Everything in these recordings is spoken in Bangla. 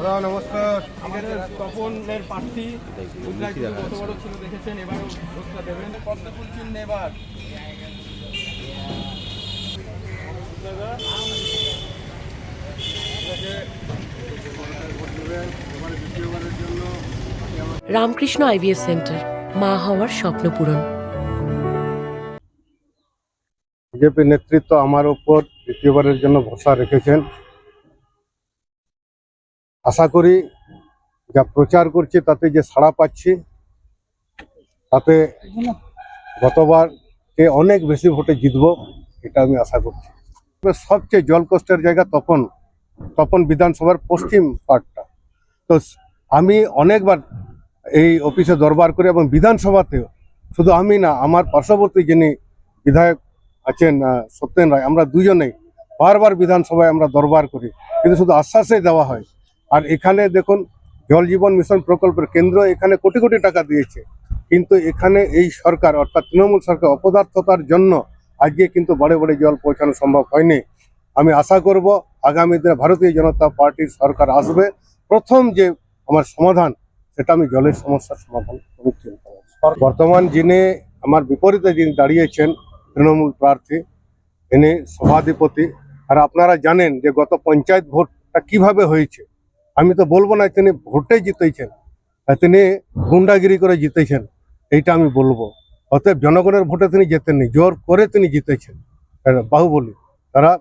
নমস্কার। আমাদের তপনের প্রার্থী কত বড় ছিল দেখেছেন, এবারও ভোটটা দেবেন। পদ্মফুল চিহ্নে এবার রামকৃষ্ণ আইভিএফ সেন্টার, মা হওয়ার স্বপ্ন পূরণ। বিজেপি নেতৃত্ব আমার উপর দ্বিতীয়বারের জন্য ভরসা রেখেছেন। আশা করি যা প্রচার করছি তাতে যে সাড়া পাচ্ছি, তাতে গতবারকে অনেক বেশি ভোটে জিতব, এটা আমি আশা করছি। সবচেয়ে জলকষ্টের জায়গা তপন বিধানসভার পশ্চিম পার্টটা। তো আমি অনেকবার এই অফিসে দরবার করি এবং বিধানসভাতেও, শুধু আমি না, আমার পার্শ্ববর্তী যিনি বিধায়ক আছেন সত্যেন রায়, আমরা দুজনেই বারবার বিধানসভায় আমরা দরবার করি, কিন্তু শুধু আশ্বাসই দেওয়া হয়। আর এখানে দেখুন, জল জীবন মিশন প্রকল্পের কেন্দ্র এখানে কোটি কোটি টাকা দিয়েছে, কিন্তু এখানে এই সরকার অর্থাৎ তৃণমূল সরকার অপদার্থতার জন্য আজকে কিন্তু বাড়ি বাড়ি জল পৌঁছানো সম্ভব হয়নি। আমি আশা করব আগামী দিনে ভারতীয় জনতা পার্টির সরকার আসবে, প্রথম যে আমার সমাধান সেটা আমি জলের সমস্যার সমাধান করছি। বর্তমান যিনি আমার বিপরীতে যিনি দাঁড়িয়েছেন তৃণমূল প্রার্থী, ইনি সভাধিপতি। আর আপনারা জানেন যে গত পঞ্চায়েত ভোটটা কিভাবে হয়েছে। আমি তো বলবো না তিনি ভোটে জিতেছেন, তিনি গুন্ডাগিরি করে জিতেছেন, এইটা আমি বলবো। অতএব জনগণের ভোটে তিনি জেতেননি, জোর করে তিনি জিতেছেন। বাহুবলী তারা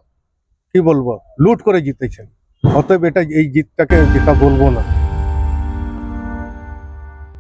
কি বলবো, লুট করে জিতেছেন। অতএব এটা এই জিতটাকে যেটা বলবো না।